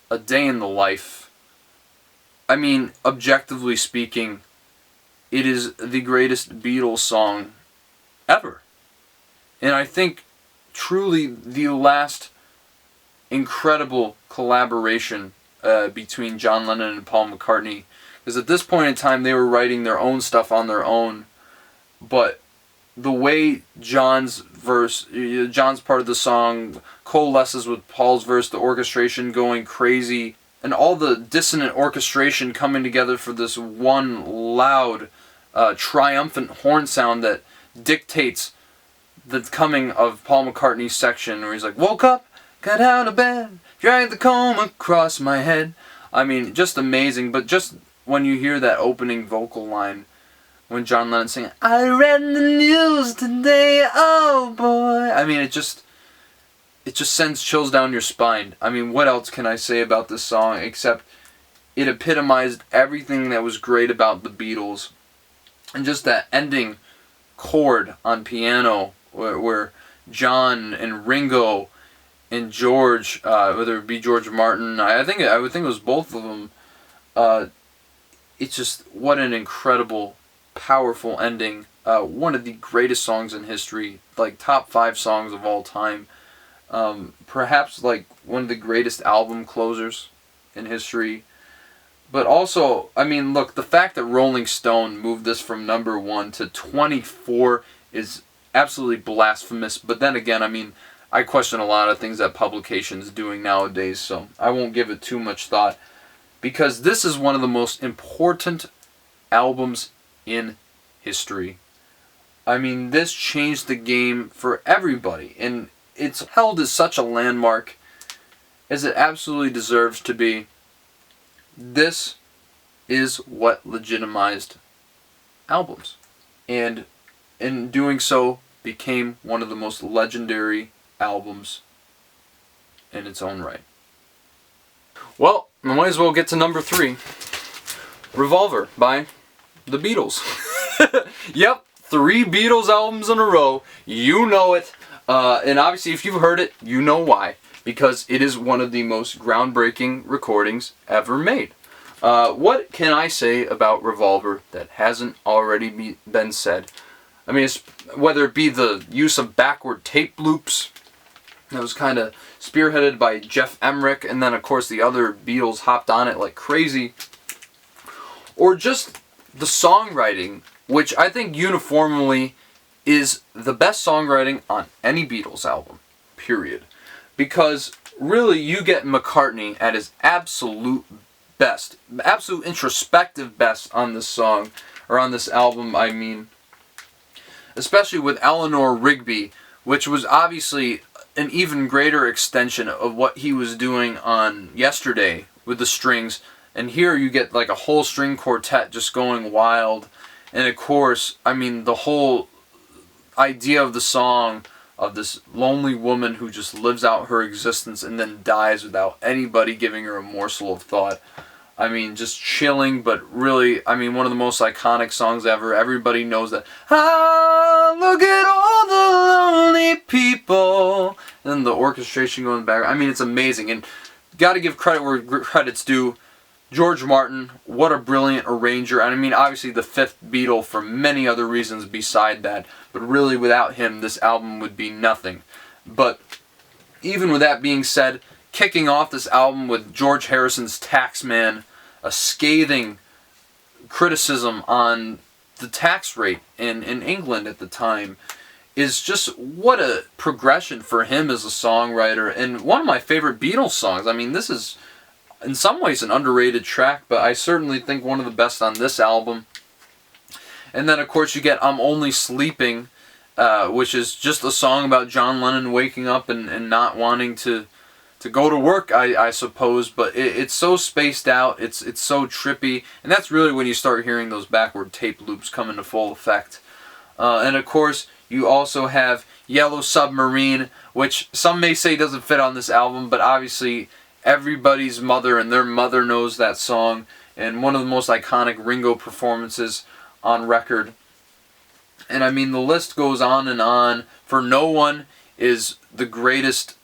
A Day in the Life. I mean, objectively speaking, it is the greatest Beatles song ever. And I think truly the last incredible collaboration between John Lennon and Paul McCartney. Because at this point in time, they were writing their own stuff on their own. But the way John's part of the song coalesces with Paul's verse, the orchestration going crazy, and all the dissonant orchestration coming together for this one loud, triumphant horn sound that dictates the coming of Paul McCartney's section, where he's like, woke up, got out of bed, dragged the comb across my head. I mean, just amazing. But just when you hear that opening vocal line, when John Lennon's singing, I read the news today, oh boy. I mean, it just sends chills down your spine. I mean, what else can I say about this song except it epitomized everything that was great about the Beatles. And just that ending chord on piano where John and Ringo and George, whether it be George Martin, I would think it was both of them. It's just, what an incredible, powerful ending. One of the greatest songs in history, like top 5 songs of all time. Perhaps like one of the greatest album closers in history. But also, I mean, look, the fact that Rolling Stone moved this from number 1 to 24 is absolutely blasphemous. But then again, I mean, I question a lot of things that publication's doing nowadays, so I won't give it too much thought. Because this is one of the most important albums in history. I mean, this changed the game for everybody. And it's held as such a landmark as it absolutely deserves to be. This is what legitimized albums. And in doing so, became one of the most legendary albums in its own right. Well, I might as well get to number 3. Revolver by the Beatles. Yep, 3 Beatles albums in a row. You know it. And obviously, if you've heard it, you know why. Because it is one of the most groundbreaking recordings ever made. What can I say about Revolver that hasn't already been said? I mean, whether it be the use of backward tape loops, that was kind of spearheaded by Jeff Emmerich, and then of course the other Beatles hopped on it like crazy. Or just the songwriting, which I think uniformly is the best songwriting on any Beatles album, period. Because really you get McCartney at his absolute best, absolute introspective best on this song, or on this album, I mean. Especially with Eleanor Rigby, which was obviously an even greater extension of what he was doing on Yesterday with the strings. And here you get like a whole string quartet just going wild. And of course, I mean, the whole idea of the song of this lonely woman who just lives out her existence and then dies without anybody giving her a morsel of thought. I mean, just chilling, but really, I mean, one of the most iconic songs ever. Everybody knows that. Ah, look at all the lonely people. And then the orchestration going back. I mean, it's amazing. And got to give credit where credit's due. George Martin, what a brilliant arranger. And I mean, obviously the 5th Beatle for many other reasons beside that. But really, without him, this album would be nothing. But even with that being said, kicking off this album with George Harrison's Taxman, a scathing criticism on the tax rate in England at the time, is just what a progression for him as a songwriter, and one of my favorite Beatles songs. I mean, this is in some ways an underrated track, but I certainly think one of the best on this album. And then of course you get I'm Only Sleeping, which is just a song about John Lennon waking up and not wanting to go to work, I suppose, but it's so spaced out, it's so trippy, and that's really when you start hearing those backward tape loops come into full effect. And of course, you also have Yellow Submarine, which some may say doesn't fit on this album, but obviously everybody's mother and their mother knows that song, and one of the most iconic Ringo performances on record. And I mean, the list goes on and on. For No One is the greatest,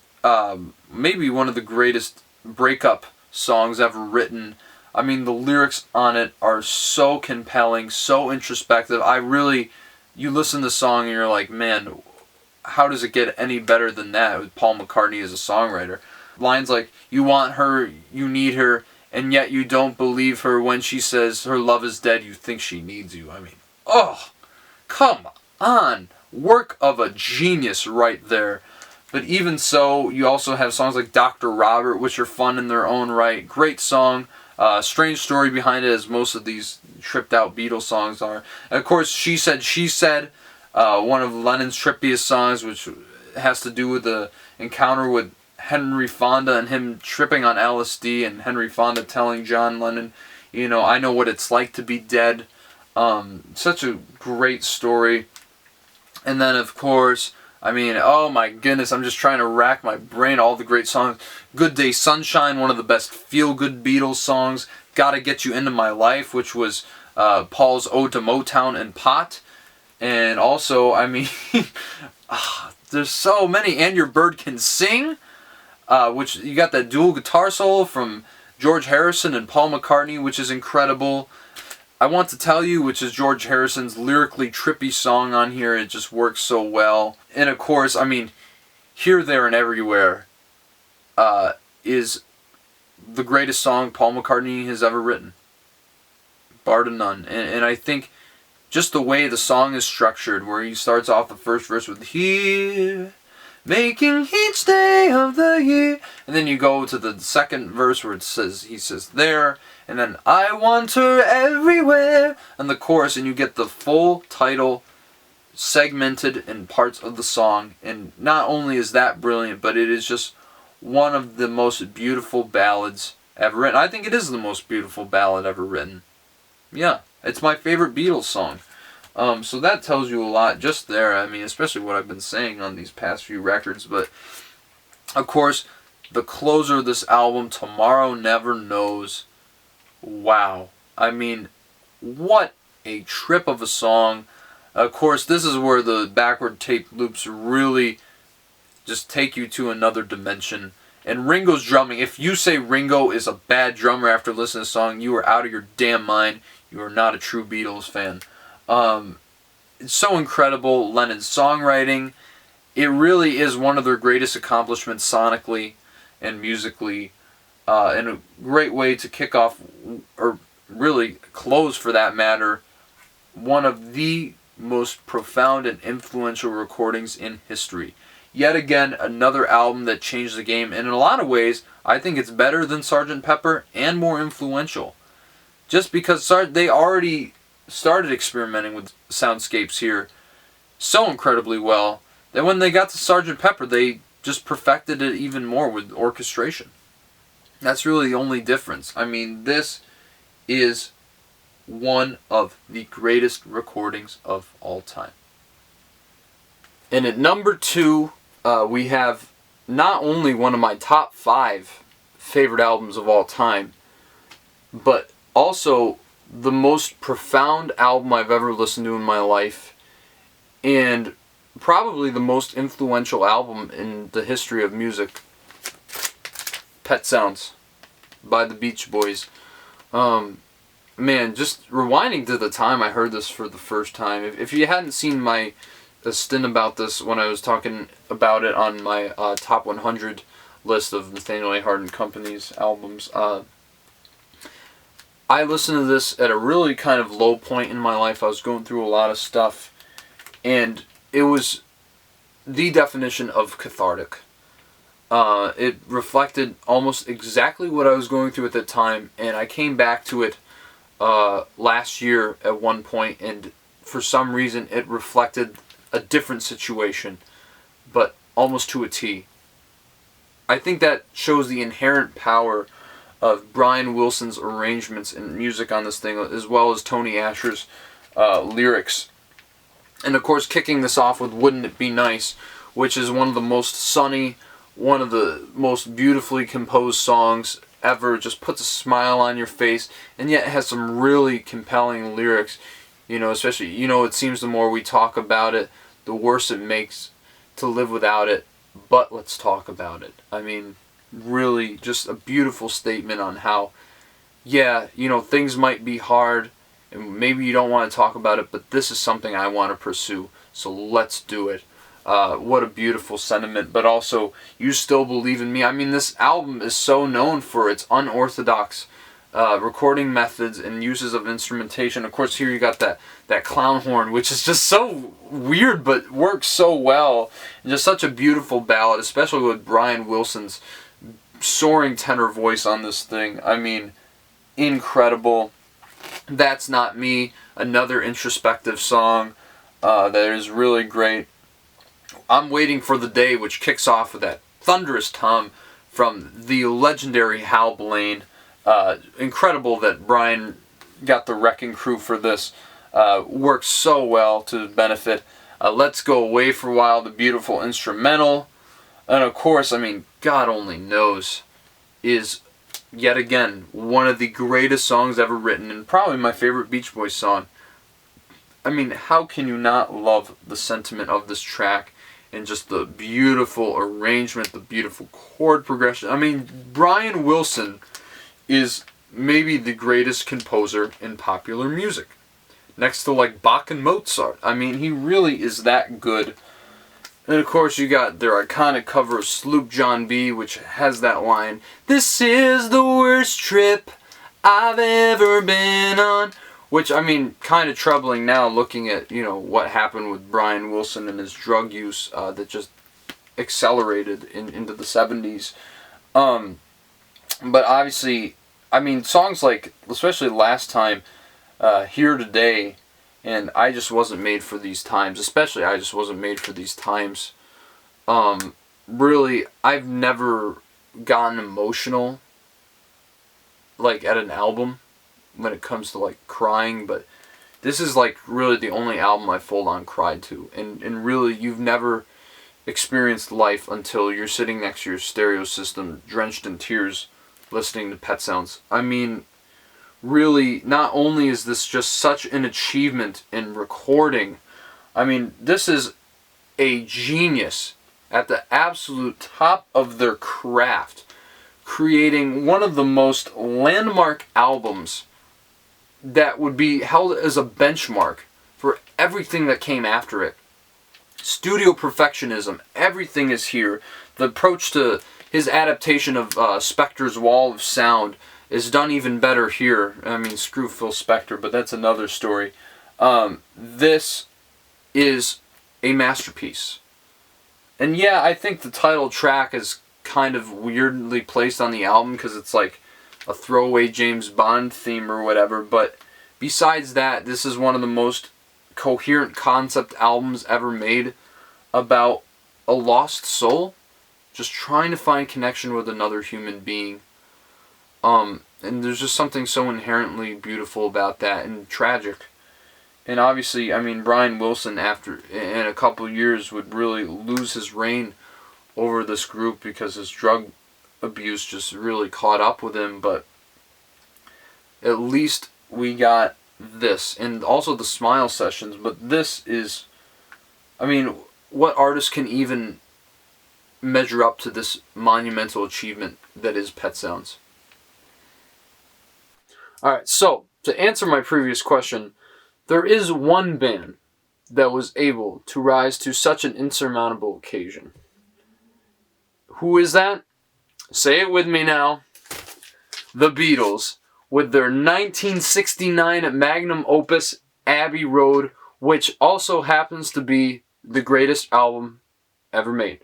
maybe one of the greatest breakup songs ever written. I mean, the lyrics on it are so compelling, so introspective. You listen to the song and you're like, man, how does it get any better than that with Paul McCartney as a songwriter? Lines like, you want her, you need her, and yet you don't believe her when she says her love is dead, you think she needs you. I mean, oh, come on. Work of a genius right there. But even so, you also have songs like Dr. Robert, which are fun in their own right. Great song. Strange story behind it, as most of these tripped out Beatles songs are. And of course, She Said, She Said, one of Lennon's trippiest songs, which has to do with the encounter with Henry Fonda and him tripping on LSD, and Henry Fonda telling John Lennon, I know what it's like to be dead. Such a great story. And then, of course, I mean, oh my goodness, I'm just trying to rack my brain, all the great songs. Good Day Sunshine, one of the best feel-good Beatles songs. Gotta Get You Into My Life, which was Paul's Ode to Motown and Pot. And also, I mean, there's so many. And Your Bird Can Sing, which you got that dual guitar solo from George Harrison and Paul McCartney, which is incredible. I Want to Tell You, which is George Harrison's lyrically trippy song on here. It just works so well. And of course, I mean, Here, There, and Everywhere is the greatest song Paul McCartney has ever written, bar to none. And I think just the way the song is structured, where he starts off the first verse with Here, making each day of the year, and then you go to the second verse where he says There, and then I want her everywhere, and the chorus, and you get the full title segmented in parts of the song. And not only is that brilliant, but it is just one of the most beautiful ballads ever written. I think it is the most beautiful ballad ever written. Yeah, it's my favorite Beatles song. So that tells you a lot just there. I mean, especially what I've been saying on these past few records. But, of course, the closer of this album, Tomorrow Never Knows. Wow. I mean, what a trip of a song. Of course, this is where the backward tape loops really just take you to another dimension. And Ringo's drumming. If you say Ringo is a bad drummer after listening to this song, you are out of your damn mind. You are not a true Beatles fan. It's so incredible. Lennon's songwriting. It really is one of their greatest accomplishments sonically and musically. And a great way to kick off, or really close for that matter, one of the most profound and influential recordings in history. Yet again, another album that changed the game. And in a lot of ways, I think it's better than Sgt. Pepper and more influential. Just because they already started experimenting with soundscapes here so incredibly well that when they got to Sgt. Pepper, they just perfected it even more with orchestration. That's really the only difference. I mean, this is one of the greatest recordings of all time. And at number 2, we have not only one of my top 5 favorite albums of all time, but also the most profound album I've ever listened to in my life, and probably the most influential album in the history of music. Pet Sounds by the Beach Boys. Man, just rewinding to the time I heard this for the first time. If you hadn't seen my stint about this when I was talking about it on my top 100 list of Nathaniel A. Hart and Company's albums, I listened to this at a really kind of low point in my life. I was going through a lot of stuff, and it was the definition of cathartic. It reflected almost exactly what I was going through at that time, and I came back to it last year at one point, and for some reason it reflected a different situation, but almost to a T. I think that shows the inherent power of Brian Wilson's arrangements and music on this thing, as well as Tony Asher's lyrics. And of course, kicking this off with Wouldn't It Be Nice, which is one of the most sunny, one of the most beautifully composed songs ever. Just puts a smile on your face, and yet has some really compelling lyrics. Especially, it seems the more we talk about it, the worse it makes to live without it, but let's talk about it. I mean, really just a beautiful statement on how, things might be hard, and maybe you don't want to talk about it, but this is something I want to pursue, so let's do it. What a beautiful sentiment, but also, You Still Believe in Me. I mean, this album is so known for its unorthodox recording methods and uses of instrumentation. Of course, here you got that clown horn, which is just so weird, but works so well. And just such a beautiful ballad, especially with Brian Wilson's soaring tenor voice on this thing. I mean, incredible. That's Not Me, another introspective song that is really great. I'm Waiting for the Day, which kicks off with that thunderous tom from the legendary Hal Blaine. Incredible that Brian got the wrecking crew for this. Works so well to benefit. Let's Go Away for a While, the beautiful instrumental. And of course, I mean, God Only Knows is, yet again, one of the greatest songs ever written, and probably my favorite Beach Boys song. I mean, how can you not love the sentiment of this track and just the beautiful arrangement, the beautiful chord progression? I mean, Brian Wilson is maybe the greatest composer in popular music, next to like Bach and Mozart. I mean, he really is that good. And of course, you got their iconic cover of Sloop John B., which has that line, "This is the worst trip I've ever been on," which, I mean, kind of troubling now looking at, you know, what happened with Brian Wilson and his drug use that just accelerated into the 70s. But obviously, I mean, songs like, especially Last Time, Here Today, and I Just Wasn't Made for These Times, especially I Just Wasn't Made for These Times. Really, I've never gotten emotional, like, at an album when it comes to, like, crying, but this is, like, really the only album I full on cried to. And really, you've never experienced life until you're sitting next to your stereo system, drenched in tears, listening to Pet Sounds. I mean, really, not only is this just such an achievement in recording, I mean, this is a genius at the absolute top of their craft, creating one of the most landmark albums that would be held as a benchmark for everything that came after it. Studio perfectionism, everything is here. The approach to his adaptation of Spector's Wall of Sound is done even better here. I mean, screw Phil Spector, but that's another story. This is a masterpiece. And yeah, I think the title track is kind of weirdly placed on the album because it's like a throwaway James Bond theme or whatever, but besides that, this is one of the most coherent concept albums ever made about a lost soul just trying to find connection with another human being. And there's just something so inherently beautiful about that and tragic. And obviously, I mean, Brian Wilson, after in a couple of years, would really lose his reign over this group because his drug abuse just really caught up with him. But at least we got this, and also the Smile Sessions. But this is, I mean, what artist can even measure up to this monumental achievement that is Pet Sounds? Alright, so, to answer my previous question, there is one band that was able to rise to such an insurmountable occasion. Who is that? Say it with me now. The Beatles, with their 1969 magnum opus, Abbey Road, which also happens to be the greatest album ever made.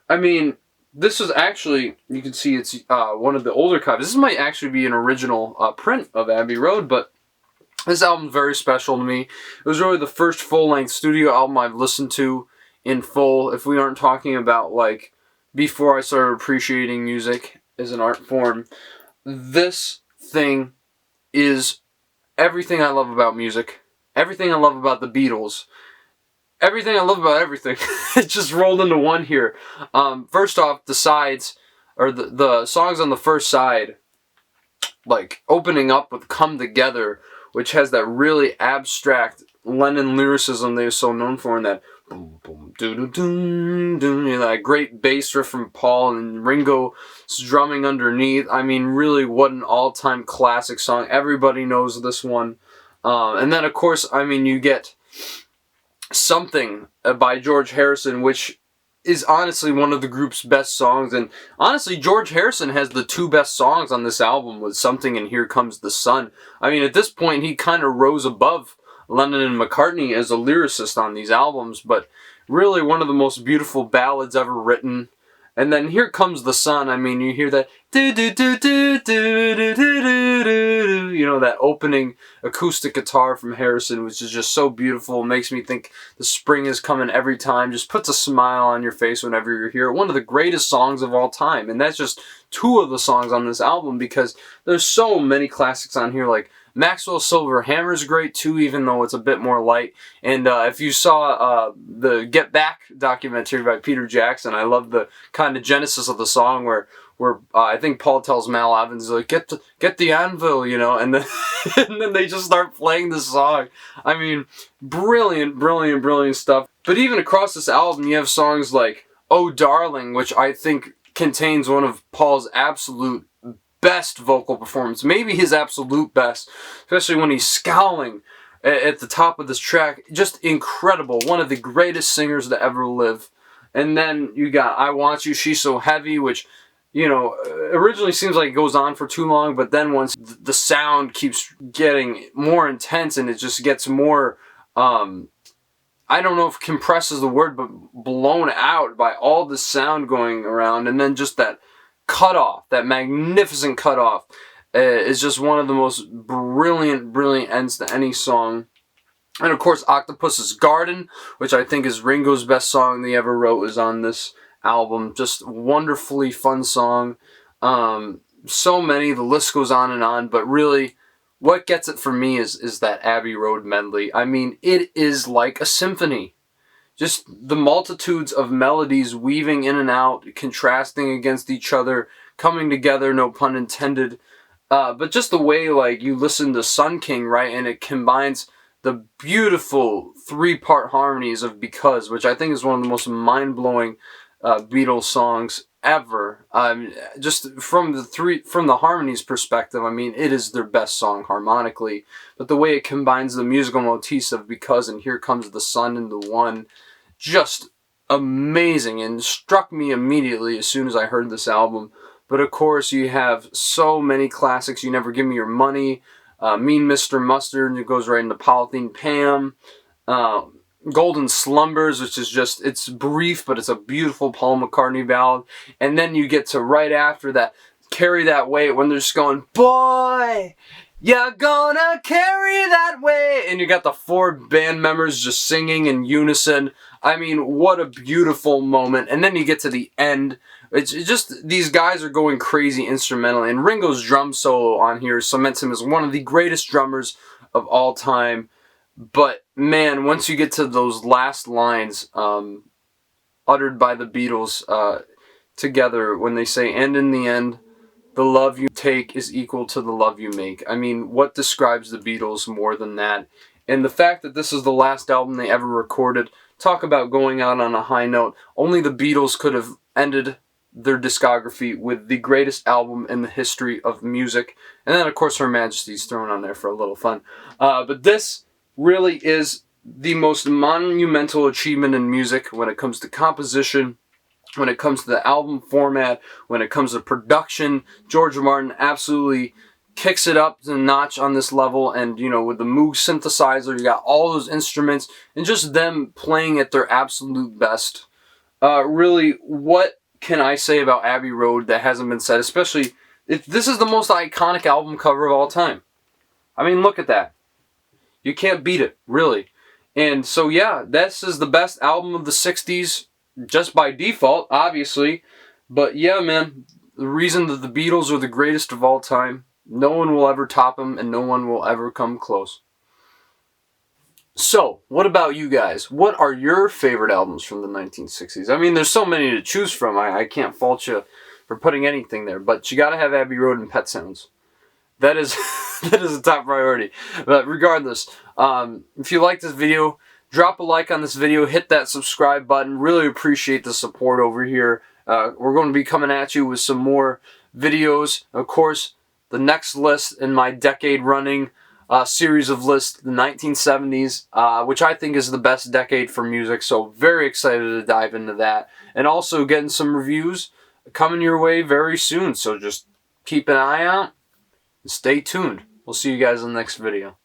I mean, this was actually, you can see it's one of the older copies. This might actually be an original print of Abbey Road, but this album's very special to me. It was really the first full-length studio album I've listened to in full, if we aren't talking about, like, before I started appreciating music as an art form. This thing is everything I love about music, everything I love about the Beatles, everything I love about everything. It just rolled into one here. First off, the sides, or the songs on the first side, like opening up with Come Together, which has that really abstract Lennon lyricism they were so known for, and that boom, boom, doo-doo-doo, doo, you know, that great bass riff from Paul and Ringo's drumming underneath. I mean, really, what an all-time classic song. Everybody knows this one. And then, of course, I mean, you get Something by George Harrison, which is honestly one of the group's best songs. And honestly, George Harrison has the two best songs on this album with Something and Here Comes the Sun. I mean, at this point, he kind of rose above Lennon and McCartney as a lyricist on these albums, but really one of the most beautiful ballads ever written. And then Here Comes the Sun. I mean, you hear that do do do do do do do do, you know, that opening acoustic guitar from Harrison, which is just so beautiful. It makes me think the spring is coming every time. Just puts a smile on your face whenever you're here. One of the greatest songs of all time, and that's just two of the songs on this album, because there's so many classics on here, like Maxwell Silver Hammer's great too, even though it's a bit more light. And if you saw the Get Back documentary by Peter Jackson, I love the kind of genesis of the song where I think Paul tells Mal Evans, like, get the anvil, you know, and then and then they just start playing the song. I mean, brilliant, brilliant, brilliant stuff. But even across this album, you have songs like Oh Darling, which I think contains one of Paul's absolute best vocal performance, maybe his absolute best, especially when he's scowling at the top of this track. Just incredible. One of the greatest singers to ever live. And then you got I Want You, She's So Heavy, which, you know, originally seems like it goes on for too long, but then once the sound keeps getting more intense and it just gets more, I don't know if compressed is the word, but blown out by all the sound going around, and then just that cutoff, that magnificent cutoff, is just one of the most brilliant, brilliant ends to any song. And of course, Octopus's Garden, which I think is Ringo's best song they ever wrote, is on this album. Just wonderfully fun song. So many, the list goes on and on, but really, what gets it for me is that Abbey Road medley. I mean, it is like a symphony. Just the multitudes of melodies weaving in and out, contrasting against each other, coming together, no pun intended. But just the way, like, you listen to Sun King, right, and it combines the beautiful three-part harmonies of Because, which I think is one of the most mind-blowing Beatles songs ever. Just from the harmonies perspective, I mean, it is their best song harmonically. But the way it combines the musical motifs of Because and Here Comes the Sun into one, just amazing, and struck me immediately as soon as I heard this album. But of course, you have so many classics. You Never Give Me Your Money, Mean Mr. Mustard, it goes right into Polythene Pam, Golden Slumbers, which is just, it's brief, but it's a beautiful Paul McCartney ballad. And then you get to right after that, Carry That Weight, when they're just going, boy, you're gonna carry that weight. And you got the four band members just singing in unison. I mean, what a beautiful moment. And then you get to the end. It's just, these guys are going crazy instrumentally. And Ringo's drum solo on here cements him as one of the greatest drummers of all time. But man, once you get to those last lines uttered by the Beatles together, when they say, and in the end, the love you take is equal to the love you make. I mean, what describes the Beatles more than that? And the fact that this is the last album they ever recorded, talk about going out on a high note. Only the Beatles could have ended their discography with the greatest album in the history of music. And then, of course, Her Majesty's thrown on there for a little fun. But this really is the most monumental achievement in music when it comes to composition, when it comes to the album format, when it comes to production. George Martin absolutely kicks it up to a notch on this level. And, you know, with the Moog synthesizer, you got all those instruments and just them playing at their absolute best. Really, what can I say about Abbey Road that hasn't been said? Especially if this is the most iconic album cover of all time. I mean, look at that. You can't beat it, really. And so, yeah, this is the best album of the 60s, just by default, obviously. But yeah, man, the reason that the Beatles are the greatest of all time, no one will ever top them, and no one will ever come close. So, what about you guys? What are your favorite albums from the 1960s? I mean, there's so many to choose from. I can't fault you for putting anything there, but you gotta have Abbey Road and Pet Sounds. That is that is a top priority. But regardless, if you like this video, drop a like on this video, hit that subscribe button. Really appreciate the support over here. We're going to be coming at you with some more videos. Of course, the next list in my decade running series of lists, the 1970s, which I think is the best decade for music. So very excited to dive into that. And also getting some reviews coming your way very soon. So just keep an eye out and stay tuned. We'll see you guys in the next video.